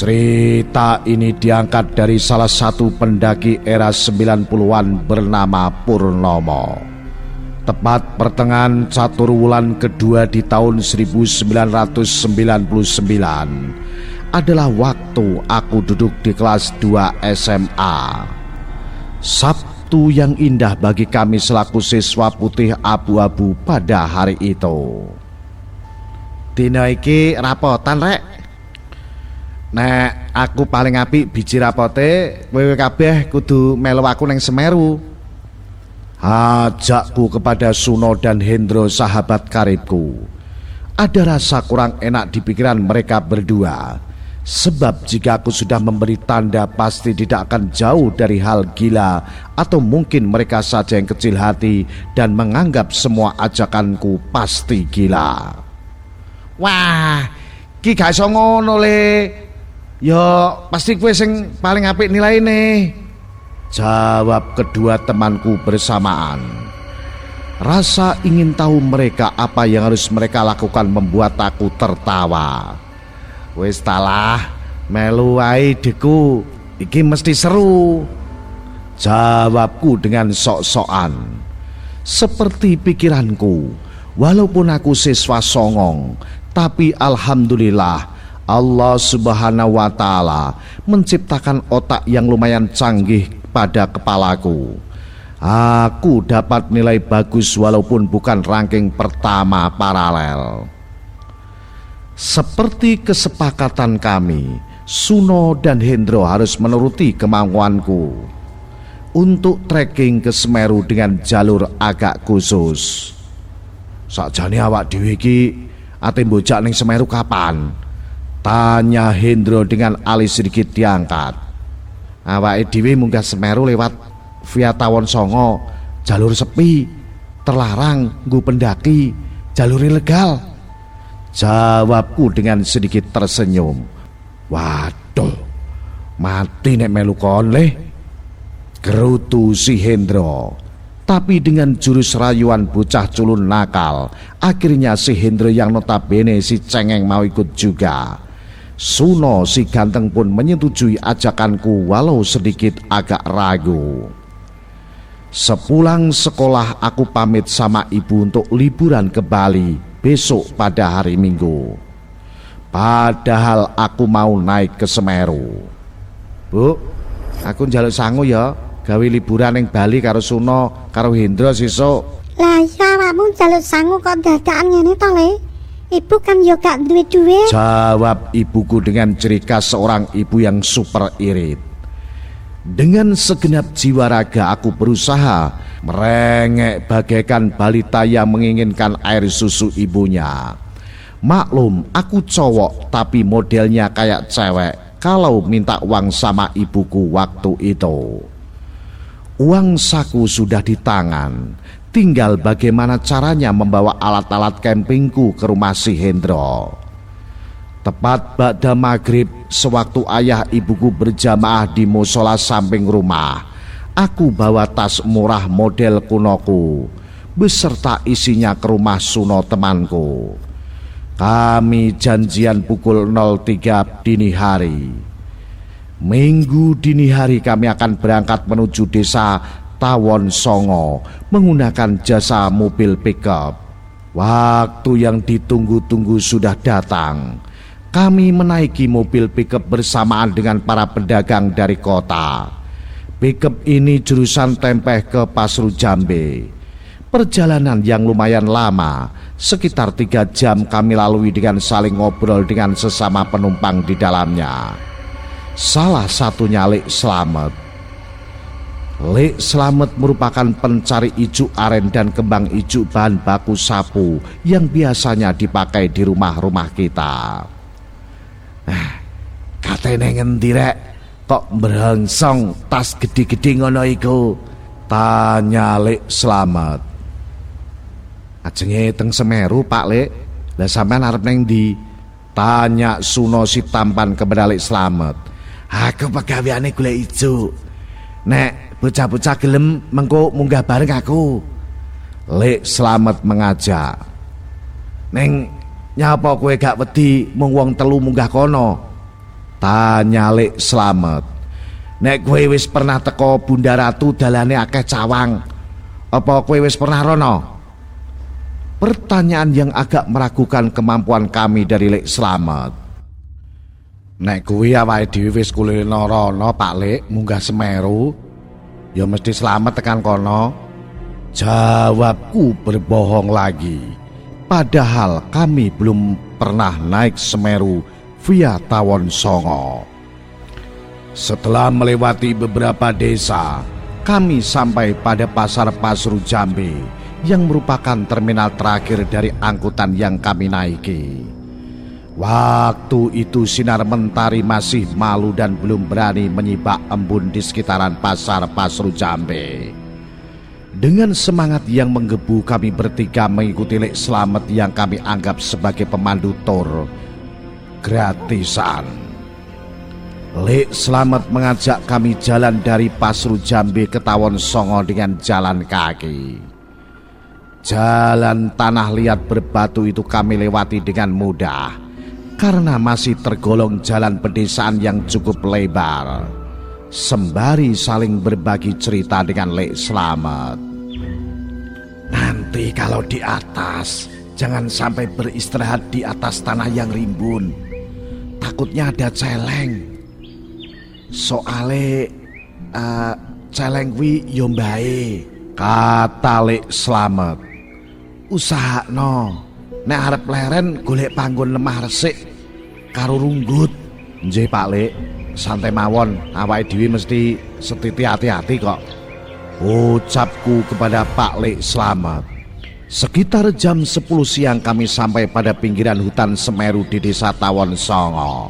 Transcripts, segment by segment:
Cerita ini diangkat dari salah satu pendaki era 90-an bernama Purnomo. Tepat pertengahan Caturwulan kedua di tahun 1999 adalah waktu aku duduk di kelas 2 SMA. Sabtu yang indah bagi kami selaku siswa putih abu-abu pada hari itu. Dina iki rapotan rek. Nek aku paling apik biji rapote, kowe kabeh kudu melu aku neng Semeru. Ajakku kepada Suno dan Hendro sahabat karibku. Ada rasa kurang enak di pikiran mereka berdua. Sebab jika aku sudah memberi tanda pasti tidak akan jauh dari hal gila. Atau mungkin mereka saja yang kecil hati dan menganggap semua ajakanku pasti gila. Wah, ki gak iso ngono le. Yo pasti kowe sing paling apik nilaine, jawab kedua temanku bersamaan. Rasa ingin tahu mereka apa yang harus mereka lakukan membuat aku tertawa. Wis talah, melu wae deku, iki mesti seru, jawabku dengan sok-sokan. Seperti pikiranku, walaupun aku siswa songong, tapi alhamdulillah Allah Subhanahu wa Ta'ala menciptakan otak yang lumayan canggih pada kepalaku. Aku dapat nilai bagus walaupun bukan ranking pertama paralel. Seperti kesepakatan kami, Suno dan Hendro harus menuruti kemauanku untuk trekking ke Semeru dengan jalur agak khusus. Sakjane awak dhewe iki ate mbojak ning Semeru kapan? Tanya Hendro dengan alis sedikit diangkat. Awake dhewe munggah Semeru lewat via Tawon Songo, jalur sepi, terlarang nggo pendaki, jalur ilegal, jawabku dengan sedikit tersenyum. Waduh, mati nek melu kon le, gerutu si Hendro. Tapi dengan jurus rayuan bocah culun nakal, akhirnya si Hendro yang notabene si cengeng mau ikut juga. Suno si ganteng pun menyetujui ajakanku walau sedikit agak ragu. Sepulang sekolah aku pamit sama ibu untuk liburan ke Bali besok pada hari Minggu. Padahal aku mau naik ke Semeru. Bu, aku njaluk sangu ya, gawe liburan yang Bali karo Suno karo Hendro sesuk. Lah iya awakmu njaluk sangu kok dadakan ngene to le? Ibu kan yo gak duwe duit, jawab ibuku dengan ciri khas seorang ibu yang super irit. Dengan segenap jiwa raga aku berusaha merengek bagaikan balita yang menginginkan air susu ibunya. Maklum aku cowok tapi modelnya kayak cewek kalau minta uang sama ibuku waktu itu. Uang saku sudah di tangan, tinggal bagaimana caranya membawa alat-alat campingku ke rumah si Hendro. Tepat ba'da maghrib, sewaktu ayah ibuku berjamaah di musola samping rumah, aku bawa tas murah model kunoku beserta isinya ke rumah Suno temanku. Kami janjian pukul 03 dini hari. Minggu dini hari kami akan berangkat menuju desa Tawon Songo menggunakan jasa mobil pickup. Waktu yang ditunggu-tunggu sudah datang. Kami menaiki mobil pickup bersamaan dengan para pedagang dari kota. Pickup ini jurusan Tempeh ke Pasru Jambe. Perjalanan yang lumayan lama, sekitar 3 jam kami lalui dengan saling ngobrol dengan sesama penumpang di dalamnya. Salah satunya Lek Slamet. Lek Slamet merupakan pencari ijuk aren dan kembang ijuk bahan baku sapu yang biasanya dipakai di rumah-rumah kita. Katene ngendi rek kok brengsong tas gede-gede ngono iku? Tanya Lek Slamet. Ajenge teng Semeru Pak Lek. Lah sampean arep neng ndi? Tanya Suno si tampan kepada Lek Slamet. Aku pegaweane golek ijuk. Nek bocah-bocah gelem mengko munggah bareng aku. Lek Slamet mengajak. Neng nyapa kowe gak wedi mung wong telu munggah kono? Tanya Lek Slamet. Nek kowe wis pernah teko Bunda Ratu dalane akeh cawang, apa kowe wis pernah rono? Pertanyaan yang agak meragukan kemampuan kami dari Lek Slamet. Nek kuwi awake dhewe wis kulino rono Pak Lek, munggah Semeru, ya mesti selamat tekan kono. Jawabku berbohong lagi. Padahal kami belum pernah naik Semeru via Tawon Songo. Setelah melewati beberapa desa, kami sampai pada Pasar Pasru Jambe yang merupakan terminal terakhir dari angkutan yang kami naiki. Waktu itu sinar mentari masih malu dan belum berani menyibak embun di sekitaran Pasar Pasru Jambe. Dengan semangat yang menggebu, kami bertiga mengikuti Lek Slamet yang kami anggap sebagai pemandu tur gratisan. Lek Slamet mengajak kami jalan dari Pasru Jambe ke Tawon Songo dengan jalan kaki. Jalan tanah liat berbatu itu kami lewati dengan mudah karena masih tergolong jalan pedesaan yang cukup lebar. Sembari saling berbagi cerita dengan Lek Slamet. Nanti kalau di atas, jangan sampai beristirahat di atas tanah yang rimbun. Takutnya ada celeng. Soale celeng wi yo mbae, kata Lek Slamet. Usahakno, nek arep leren golek panggon lemah resik karo runggut. Nggih Pak Lek, santai mawon, awake dhewe mesti setiti hati-hati kok, ucapku kepada Pak Lek Slamet. Sekitar jam 10 siang kami sampai pada pinggiran hutan Semeru di desa Tawon Songo.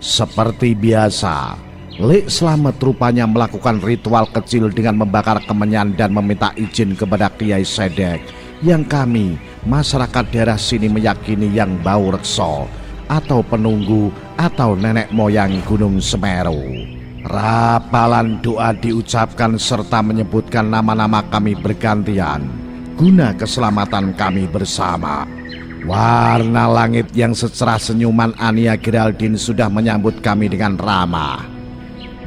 Seperti biasa, Lek Slamet rupanya melakukan ritual kecil dengan membakar kemenyan dan meminta izin kepada Kiai Sedek yang kami, masyarakat daerah sini meyakini yang bau rekso atau penunggu atau nenek moyang Gunung Semeru. Rapalan doa diucapkan serta menyebutkan nama-nama kami bergantian guna keselamatan kami bersama. Warna langit yang secerah senyuman Ania Geraldine sudah menyambut kami dengan ramah.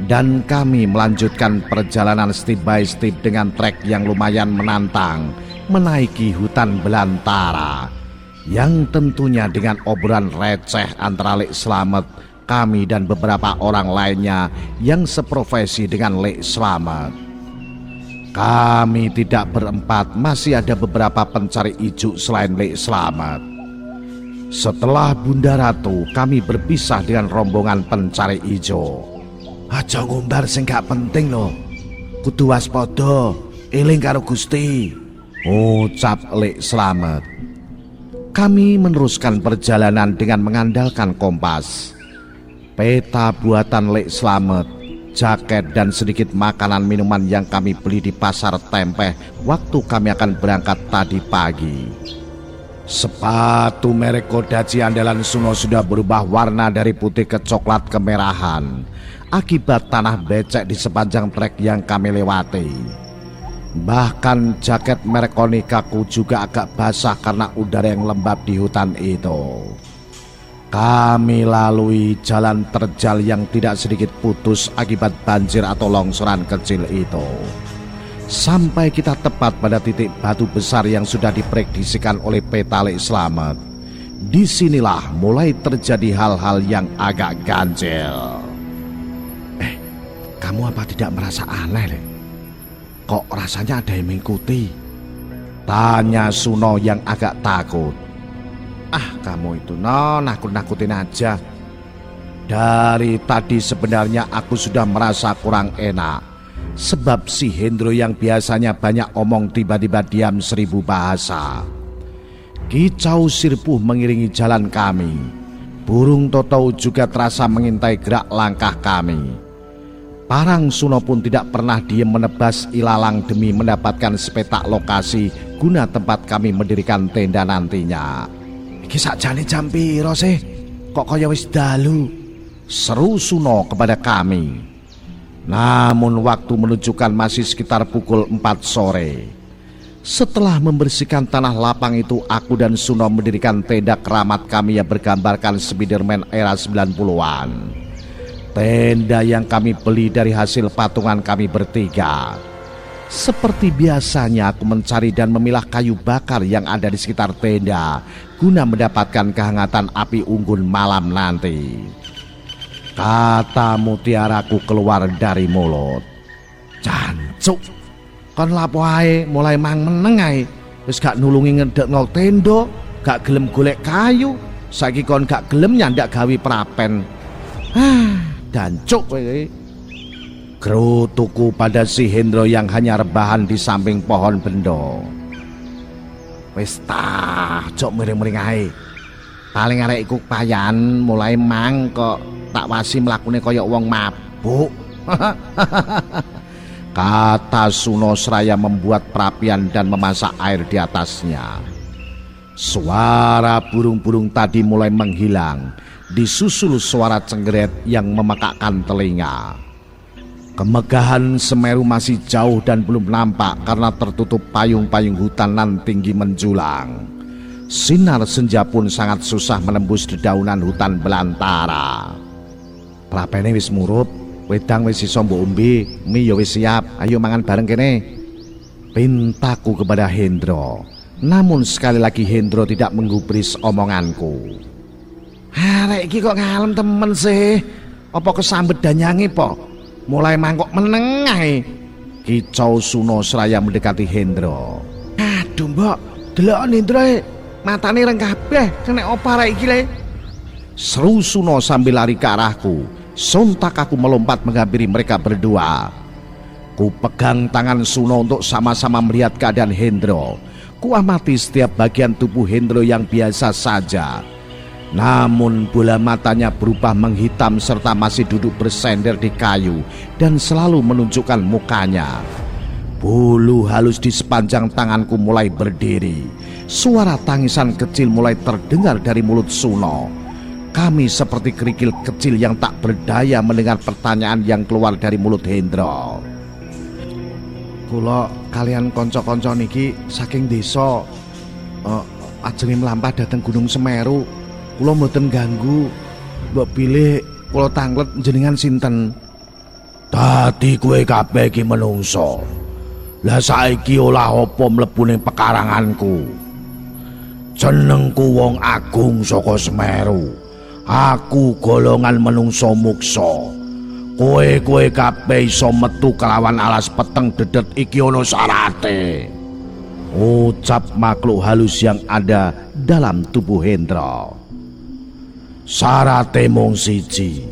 Dan kami melanjutkan perjalanan step by step dengan trek yang lumayan menantang, menaiki hutan belantara. Yang tentunya dengan obrolan receh antara Lek Slamet, kami dan beberapa orang lainnya yang seprofesi dengan Lek Slamet. Kami tidak berempat, masih ada beberapa pencari ijuk selain Lek Slamet. Setelah Bunda Ratu, kami berpisah dengan rombongan pencari ijo. Aja ngumbar sing gak penting loh, kudu waspada, eling karo Gusti, ucap Lek Slamet. Kami meneruskan perjalanan dengan mengandalkan kompas, peta buatan Lek Slamet, jaket dan sedikit makanan minuman yang kami beli di pasar Tempeh waktu kami akan berangkat tadi pagi. Sepatu merek Kodachi andalan Suno sudah berubah warna dari putih ke coklat kemerahan akibat tanah becek di sepanjang trek yang kami lewati. Bahkan jaket merek Konikaku juga agak basah karena udara yang lembab di hutan itu. Kami lalui jalan terjal yang tidak sedikit putus akibat banjir atau longsoran kecil itu. Sampai kita tepat pada titik batu besar yang sudah diprediksikan oleh peta Lek Slamet. Disinilah mulai terjadi hal-hal yang agak ganjil. Kamu apa tidak merasa aneh, Lek? Kok rasanya ada yang mengikuti? Tanya Suno yang agak takut. Ah, kamu itu nakut-nakutin aja. Dari tadi sebenarnya aku sudah merasa kurang enak. Sebab si Hendro yang biasanya banyak omong tiba-tiba diam 1000 bahasa. Kicau sirpuh mengiringi jalan kami. Burung totau juga terasa mengintai gerak langkah kami. Parang Suno pun tidak pernah diem menebas ilalang demi mendapatkan sepetak lokasi guna tempat kami mendirikan tenda nantinya. Iki sakjane jam piro sih? Kok kaya wis dalu? Seru Suno kepada kami. Namun waktu menunjukkan masih sekitar pukul 4 sore. Setelah membersihkan tanah lapang itu, aku dan Suno mendirikan tenda keramat kami yang bergambarkan Spiderman era 90-an. Tenda yang kami beli dari hasil patungan kami bertiga. Seperti biasanya aku mencari dan memilah kayu bakar yang ada di sekitar tenda guna mendapatkan kehangatan api unggun malam nanti. Kata mutiaraku keluar dari mulut. Jancuk, kon lapo ae mulai mang meneng ae. Wis gak nulungi ngedekno tenda, gak gelem golek kayu, saiki kon gak gelem nyandak gawe prapen. Dancuk kowe. Gerutuku pada si Hendro yang hanya rebahan di samping pohon bendo. Wis tah, jok miring-miring ae. Paling arek iku payan mulai mang kok tak wasi mlakune kaya wong mabuk. Kata Suno seraya membuat perapian dan memasak air di atasnya. Suara burung-burung tadi mulai menghilang, disusul suara cenggeret yang memekakkan telinga. Kemegahan Semeru masih jauh dan belum nampak karena tertutup payung-payung hutan nan tinggi menjulang. Sinar senja pun sangat susah menembus dedaunan hutan belantara. Prapene wis murup, wedang wis iso mbok umbi, mie ya wis siap, ayo mangan bareng kene. Pintaku kepada Hendro. Namun sekali lagi Hendro tidak menggubris omonganku. Arek iki kok ngalem temen sih. Apa kesambet danyange po? Mulai mangkok meneng ae. Kicau Suno seraya mendekati Hendro. Aduh mbok, delokon Hendro matane reng kabeh, kena apa arek iki le? Seru Suno sambil lari ke arahku. Sontak aku melompat menghampiri mereka berdua. Ku pegang tangan Suno untuk sama-sama melihat keadaan Hendro. Ku amati setiap bagian tubuh Hendro yang biasa saja. Namun bola matanya berubah menghitam serta masih duduk bersender di kayu dan selalu menunjukkan mukanya. Bulu halus di sepanjang tanganku mulai berdiri. Suara tangisan kecil mulai terdengar dari mulut Suno. Kami seperti kerikil kecil yang tak berdaya mendengar pertanyaan yang keluar dari mulut Hendro. Kula kalian konco-konco niki saking desa ajenge mlampah dhateng Gunung Semeru. Kula mboten ganggu. Mbok pilih kula tanglet jenengan sinten? Dadi kowe kabeh iki menungso. Lah saiki olah apa mlebu ning pekaranganku? Jenengku Wong Agung saka Semeru. Aku golongan menungso muksa. Kowe kabeh iso metu kelawan alas peteng dedet iki ana syarate. Ucap makhluk halus yang ada dalam tubuh Hendro. Syarate mung siji.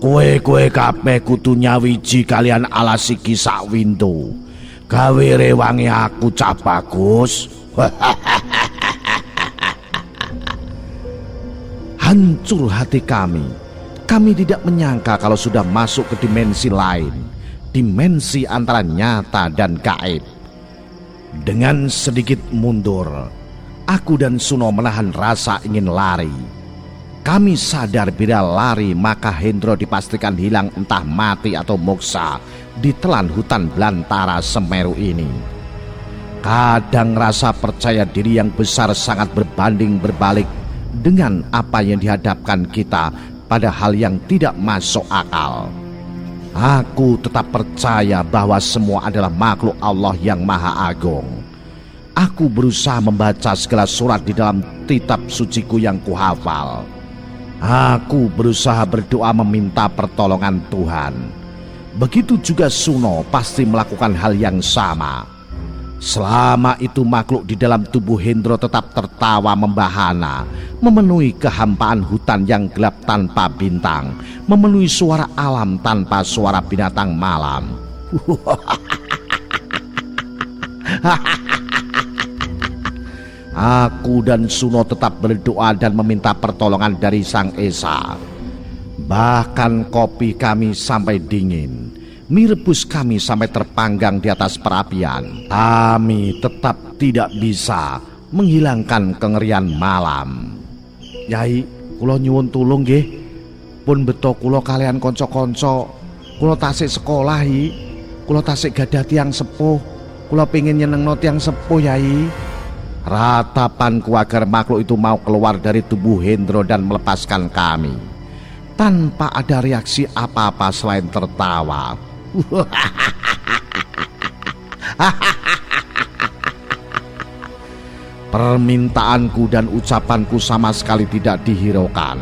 Kowe kabeh kudu nyawiji kalian alas iki sak windu. Gawe rewangi aku Cah Bagus. Hancur hati kami. Kami tidak menyangka kalau sudah masuk ke dimensi lain, dimensi antara nyata dan gaib. Dengan sedikit mundur, aku dan Suno menahan rasa ingin lari. Kami sadar bila lari maka Hendro dipastikan hilang entah mati atau moksa di telan hutan belantara Semeru ini. Kadang rasa percaya diri yang besar sangat berbanding berbalik dengan apa yang dihadapkan kita pada hal yang tidak masuk akal. Aku tetap percaya bahwa semua adalah makhluk Allah yang Maha Agung. Aku berusaha membaca segala surat di dalam kitab suciku yang kuhafal. Aku berusaha berdoa meminta pertolongan Tuhan. Begitu juga Suno pasti melakukan hal yang sama. Selama itu makhluk di dalam tubuh Hendro tetap tertawa membahana, memenuhi kehampaan hutan yang gelap tanpa bintang, memenuhi suara alam tanpa suara binatang malam. Aku dan Suno tetap berdoa dan meminta pertolongan dari Sang Esa. Bahkan kopi kami sampai dingin, mie rebus kami sampai terpanggang di atas perapian. Kami tetap tidak bisa menghilangkan kengerian malam. Yai, kula nyuwun tulung nggih. Pun beto kula kalian konco-konco. Kula tasik sekolah kula tasik gadah tiyang sepuh. Kula pengin nyenengno tiyang sepuh, Yai. Ratapanku agar makhluk itu mau keluar dari tubuh Hendro dan melepaskan kami. Tanpa ada reaksi apa-apa selain tertawa. Permintaanku dan ucapanku sama sekali tidak dihiraukan.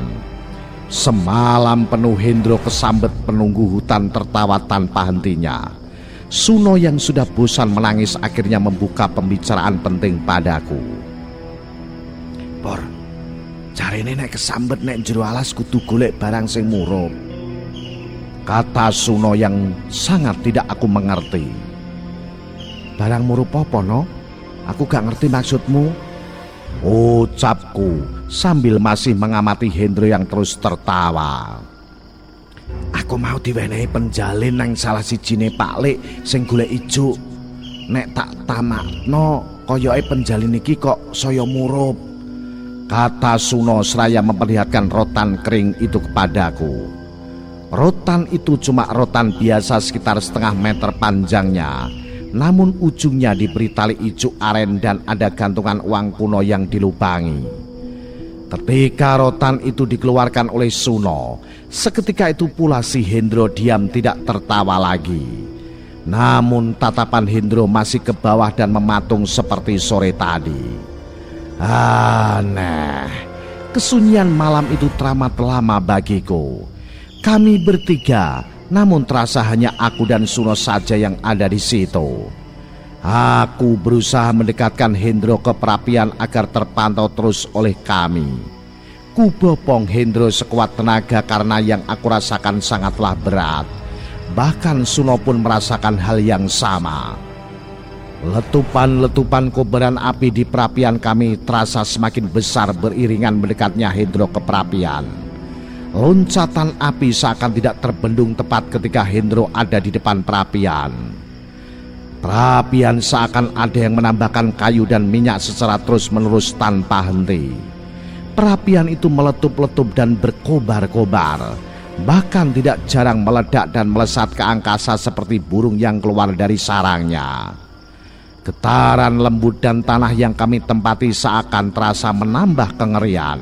Semalam penuh Hendro kesambet penunggu hutan tertawa tanpa hentinya. Suno yang sudah bosan menangis akhirnya membuka pembicaraan penting padaku. Por, carane nek kesambet nek jero alas kudu golek barang sing murup. Kata Suno yang sangat tidak aku mengerti. Barang murup apa no? Aku gak ngerti maksudmu. Ucapku sambil masih mengamati Hendro yang terus tertawa. Aku mau diwenehi penjalin nang salah sijine Paklik sing golek ijuk. Nek tak tamakno koyoke penjalin iki kok saya murup. Kata Suno seraya memperlihatkan rotan kering itu kepadaku. Rotan itu cuma rotan biasa sekitar setengah meter panjangnya. Namun ujungnya diberi tali ijuk aren dan ada gantungan uang kuno yang dilubangi. Ketika rotan itu dikeluarkan oleh Suno, seketika itu pula si Hendro diam tidak tertawa lagi. Namun tatapan Hendro masih ke bawah dan mematung seperti sore tadi. Aneh, kesunyian malam itu teramat lama bagiku. Kami bertiga, namun terasa hanya aku dan Suno saja yang ada di situ. Aku berusaha mendekatkan Hendro ke perapian agar terpantau terus oleh kami. Kubopong Hendro sekuat tenaga karena yang aku rasakan sangatlah berat. Bahkan Suno pun merasakan hal yang sama. Letupan-letupan kobaran api di perapian kami terasa semakin besar beriringan mendekatnya Hendro ke perapian. Loncatan api seakan tidak terbendung tepat ketika Hendro ada di depan perapian. Perapian seakan ada yang menambahkan kayu dan minyak secara terus-menerus tanpa henti. Perapian itu meletup-letup dan berkobar-kobar. Bahkan tidak jarang meledak dan melesat ke angkasa seperti burung yang keluar dari sarangnya. Getaran lembut dan tanah yang kami tempati seakan terasa menambah kengerian.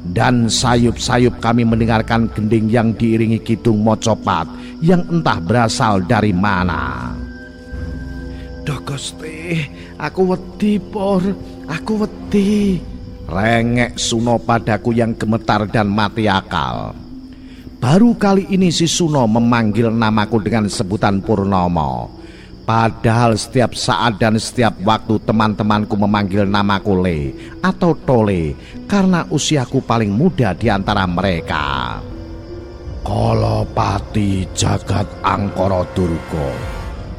Dan sayup-sayup kami mendengarkan gending yang diiringi kidung mocopat yang entah berasal dari mana. Duh Gusti, aku wedi Por, aku wedi. Rengek Suno padaku yang gemetar dan mati akal. Baru kali ini si Suno memanggil namaku dengan sebutan Purnomo. Padahal setiap saat dan setiap waktu teman-temanku memanggil namaku Le atau Tole karena usiaku paling muda di antara mereka. Kolopati jagat angkara durga,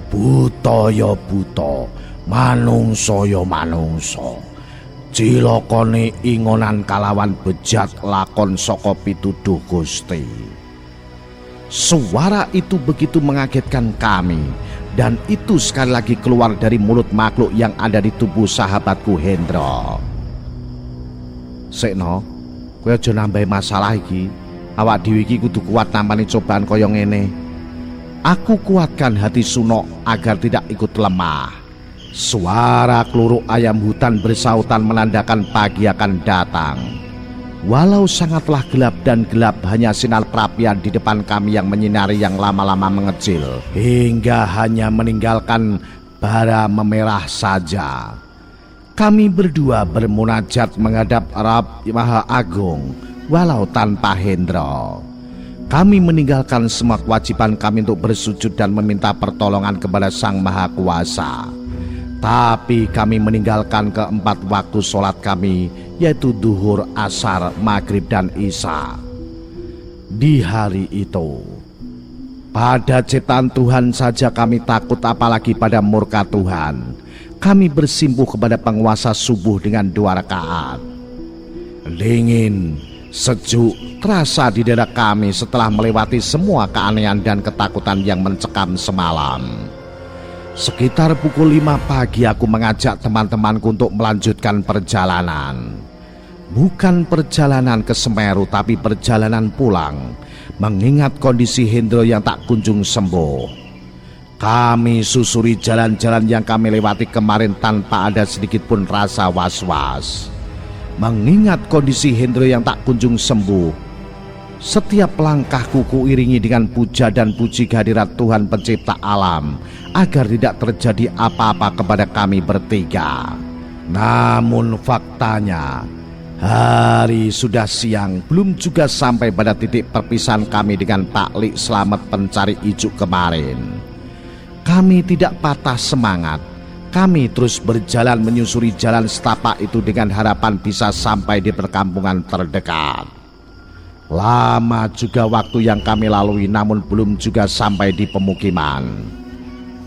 buta ya buta, manungsa ya manungsa. Cilakane ingonan kalawan bejat lakon saka pituduh Gusti. Suara itu begitu mengagetkan kami, dan itu sekali lagi keluar dari mulut makhluk yang ada di tubuh sahabatku Hendro. Sekno, kowe aja nambahi masalah iki. Awak dhewe iki kudu kuat nampani cobaan kaya ngene. Aku kuatkan hati Suno agar tidak ikut lemah. Suara keluruk ayam hutan bersautan menandakan pagi akan datang. Walau sangatlah gelap dan gelap, hanya sinar perapian di depan kami yang menyinari yang lama-lama mengecil hingga hanya meninggalkan bara memerah saja. Kami berdua bermunajat menghadap Rabb Maha Agung walau tanpa Hendro. Kami meninggalkan semua kewajiban kami untuk bersujud dan meminta pertolongan kepada Sang Maha Kuasa. Tapi kami meninggalkan keempat waktu sholat kami, yaitu duhur, asar, maghrib, dan isya. Di hari itu, pada ciptaan Tuhan saja kami takut, apalagi pada murka Tuhan. Kami bersimpuh kepada penguasa subuh dengan 2 rakaat. Dingin, sejuk, terasa di dada kami setelah melewati semua keanehan dan ketakutan yang mencekam semalam. Sekitar pukul 5 pagi aku mengajak teman-temanku untuk melanjutkan perjalanan. Bukan perjalanan ke Semeru, tapi perjalanan pulang, mengingat kondisi Hendro yang tak kunjung sembuh. Kami susuri jalan-jalan yang kami lewati kemarin tanpa ada sedikit pun rasa was-was. Mengingat kondisi Hendro yang tak kunjung sembuh, setiap langkahku kuiringi dengan puja dan puji kehadirat Tuhan pencipta alam agar tidak terjadi apa-apa kepada kami bertiga. Namun faktanya, hari sudah siang, belum juga sampai pada titik perpisahan kami dengan Pak Lik Slamet pencari ijuk kemarin. Kami tidak patah semangat. Kami terus berjalan menyusuri jalan setapak itu dengan harapan bisa sampai di perkampungan terdekat. Lama juga waktu yang kami lalui, namun belum juga sampai di pemukiman.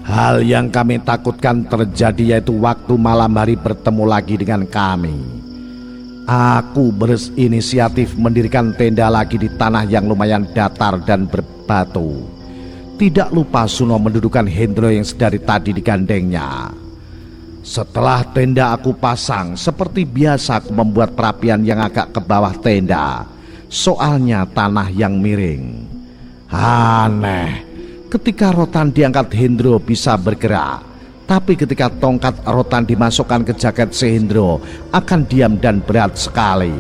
Hal yang kami takutkan terjadi, yaitu waktu malam hari bertemu lagi dengan kami. Aku berinisiatif mendirikan tenda lagi di tanah yang lumayan datar dan berbatu. Tidak lupa Suno mendudukan Hendro yang sedari tadi digandengnya. Setelah tenda aku pasang, seperti biasa aku membuat perapian yang agak ke bawah tenda. Soalnya tanah yang miring. Aneh, ketika rotan diangkat Hendro bisa bergerak, tapi ketika tongkat rotan dimasukkan ke jaket si Hendro akan diam dan berat sekali.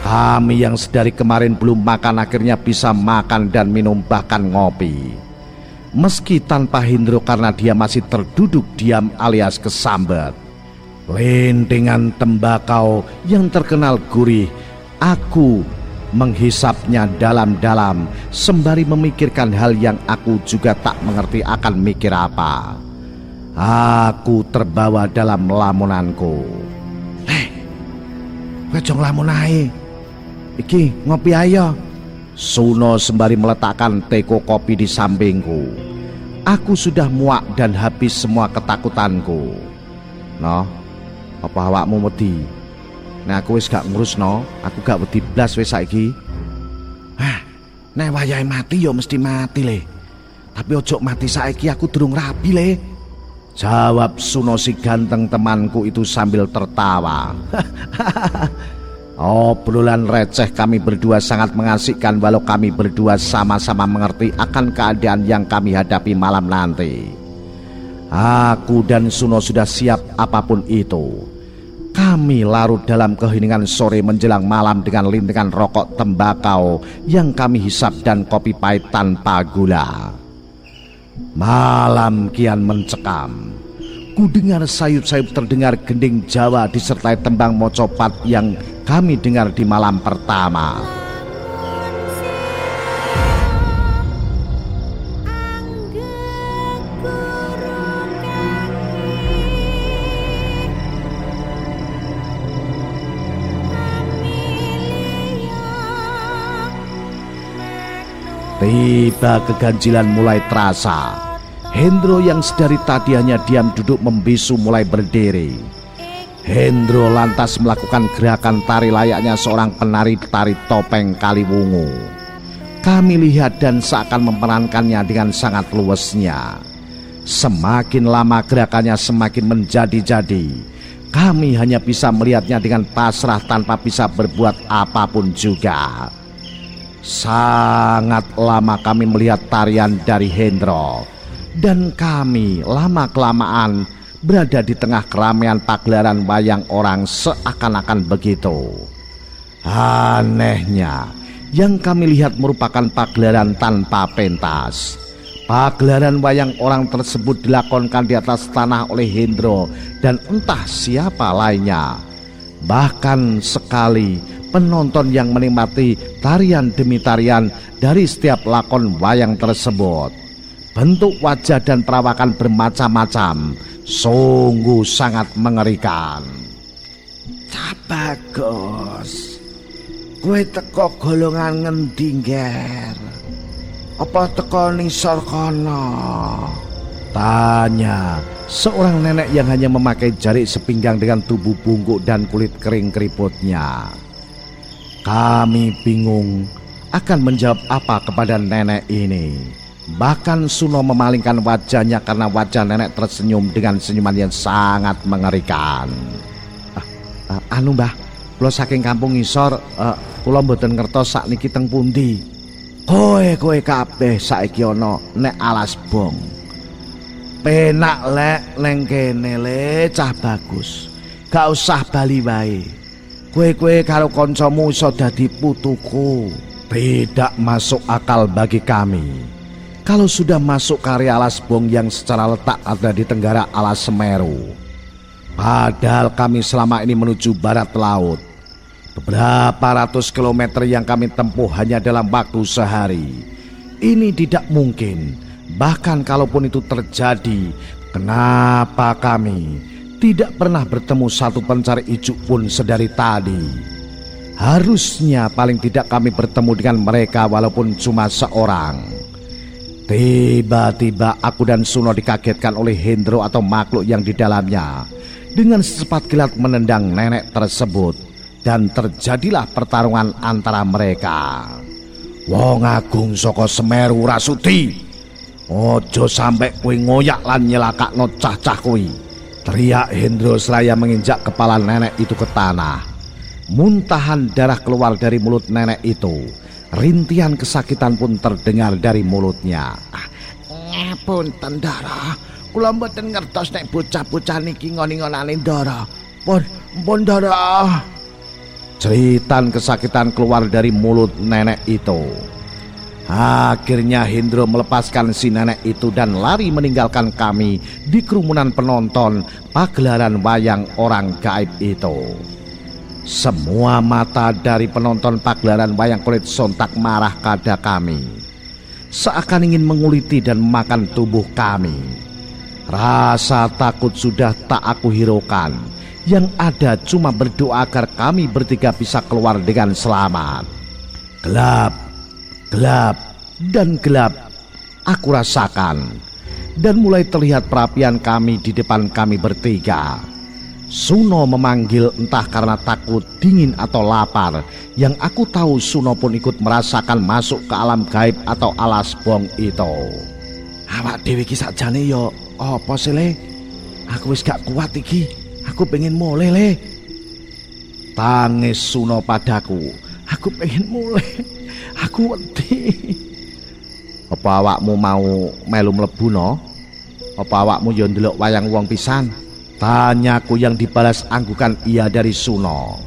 Kami yang sedari kemarin belum makan akhirnya bisa makan dan minum, bahkan ngopi. Meski tanpa Hendro karena dia masih terduduk diam alias kesambet. Lendengan tembakau yang terkenal gurih, aku menghisapnya dalam-dalam sembari memikirkan hal yang aku juga tak mengerti akan mikir apa. Aku terbawa dalam lamunanku. Wejong lamun ae. Iki ngopi ayo. Suno sembari meletakkan teko kopi di sampingku. Aku sudah muak dan habis semua ketakutanku. No, apa awakmu wedi? Nek aku wis gak ngurus no, aku gak wedi blas wis saiki. Nek wayahe mati ya mesti mati le. Tapi ojo mati saiki, aku durung rabi le. Jawab Suno si ganteng temanku itu sambil tertawa. Obrolan receh kami berdua sangat mengasihkan, walau kami berdua sama-sama mengerti akan keadaan yang kami hadapi malam nanti. Aku dan Suno sudah siap apapun itu. Kami larut dalam keheningan sore menjelang malam dengan lintingan rokok tembakau yang kami hisap dan kopi pahit tanpa gula. Malam kian mencekam. Ku dengar sayup-sayup terdengar gending Jawa disertai tembang mocopat yang kami dengar di malam pertama. Tiba keganjilan mulai terasa. Hendro yang sedari tadi hanya diam duduk membisu mulai berdiri. Hendro lantas melakukan gerakan tari layaknya seorang penari tari topeng Kaliwungu. Kami lihat dan seakan memerankannya dengan sangat luwesnya. Semakin lama gerakannya semakin menjadi-jadi. Kami hanya bisa melihatnya dengan pasrah tanpa bisa berbuat apapun juga. Sangat lama kami melihat tarian dari Hendro. Dan kami lama-kelamaan berada di tengah keramaian pagelaran wayang orang seakan-akan begitu. Anehnya, yang kami lihat merupakan pagelaran tanpa pentas. Pagelaran wayang orang tersebut dilakonkan di atas tanah oleh Hendro dan entah siapa lainnya. Bahkan sekali penonton yang menikmati tarian demi tarian dari setiap lakon wayang tersebut. Bentuk wajah dan perawakan bermacam-macam, sungguh sangat mengerikan. Bagus, kowe teko golongan ngendi Nger? Apa teko ning Sarkana? Tanya seorang nenek yang hanya memakai jarik sepinggang dengan tubuh bungkuk dan kulit kering keriputnya. Kami bingung akan menjawab apa kepada nenek ini. Bahkan Suno memalingkan wajahnya karena wajah nenek tersenyum dengan senyuman yang sangat mengerikan. Anu Mbah, kula saking kampung ngisor, kula mboten ngertos sakniki teng pundi. Kowe kabeh saiki ana nek Alas Bong. Penak lek neng kene le cah bagus. Gak usah bali wae. Kowe karo kancamu iso dadi putuku. Tidak masuk akal bagi kami. Kalau sudah masuk ke area alas Bong yang secara letak ada di tenggara alas Semeru. Padahal kami selama ini menuju barat laut. Beberapa ratus kilometer yang kami tempuh hanya dalam waktu sehari. Ini tidak mungkin. Bahkan kalaupun itu terjadi, kenapa kami tidak pernah bertemu satu pencari ijuk pun sedari tadi? Harusnya paling tidak kami bertemu dengan mereka walaupun cuma seorang. Tiba-tiba aku dan Suno dikagetkan oleh Hendro atau makhluk yang di dalamnya. Dengan secepat kilat menendang nenek tersebut, dan terjadilah pertarungan antara mereka. Wong agung saka Semeru Rasuti, ojo sampai kowe ngoyak lan nyelakakno cah-cah kowe, teriak Hendro seraya menginjak kepala nenek itu ke tanah. Muntahan darah keluar dari mulut nenek itu. Rintihan kesakitan pun terdengar dari mulutnya. Ngapunten Ndara, kula mboten ngertos nek bocah-bocah niki ngoni-ngonane Ndara. Pun Ndara. Ceritan kesakitan keluar dari mulut nenek itu. Akhirnya Hendro melepaskan si nenek itu dan lari meninggalkan kami di kerumunan penonton pagelaran wayang orang gaib itu. Semua mata dari penonton pagelaran wayang kulit sontak marah kepada kami, seakan ingin menguliti dan memakan tubuh kami. Rasa takut sudah tak aku hiraukan. Yang ada cuma berdoa agar kami bertiga bisa keluar dengan selamat. Gelap, gelap, dan gelap aku rasakan. Dan mulai terlihat perapian kami di depan kami bertiga. Suno memanggil entah karena takut, dingin atau lapar. Yang aku tahu Suno pun ikut merasakan masuk ke alam gaib atau alas Bong itu. Awak dhewe iki sakjane yo apa sih le? Aku wis gak kuat iki. Aku pengen mulai le. Tangis Suno padaku. Aku pengen mulai. Aku wedi. Apa awakmu mau melu mlebu no? Apa awakmu yo ndelok wayang wong pisan? Tanyaku yang dibalas anggukan iya dari Suno.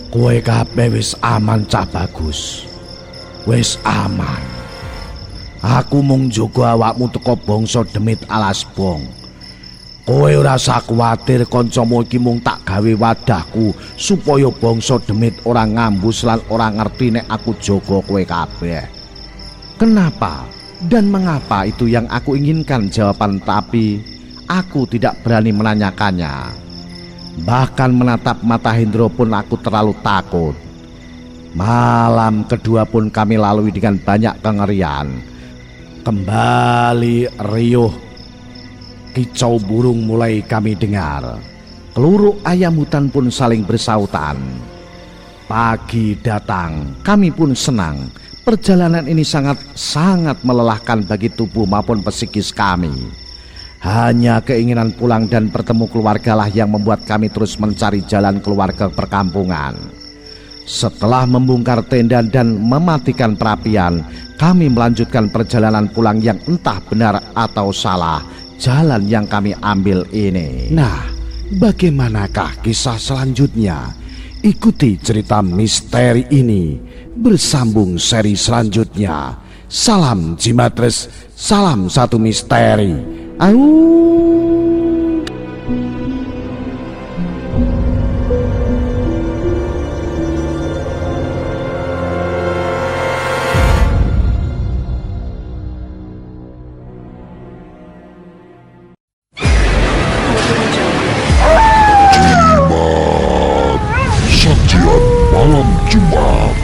Kowe kabeh wis aman cah bagus. Wis aman. Aku mung njogo awakmu teko bangsa demit alas Bong. Kowe ora usah kuwatir, kancamu iki mung tak gawe wadahku supaya bangsa demit ora ngambus lan ora ngerti nek aku jaga kowe kabeh. Kenapa dan mengapa itu yang aku inginkan jawaban, tapi aku tidak berani menanyakannya. Bahkan menatap mata Hendro pun aku terlalu takut. Malam kedua pun kami lalui dengan banyak kengerian. Kembali riuh. Kicau burung mulai kami dengar. Keluruk ayam hutan pun saling bersautan. Pagi datang, kami pun senang. Perjalanan ini sangat melelahkan bagi tubuh maupun psikis kami. Hanya keinginan pulang dan bertemu keluargalah yang membuat kami terus mencari jalan keluar ke perkampungan. Setelah membongkar tenda dan mematikan perapian, kami melanjutkan perjalanan pulang yang entah benar atau salah jalan yang kami ambil ini. Nah, bagaimanakah kisah selanjutnya? Ikuti cerita misteri ini bersambung seri selanjutnya. Salam Jimatres, salam satu misteri. Au. Sajian malam Jumat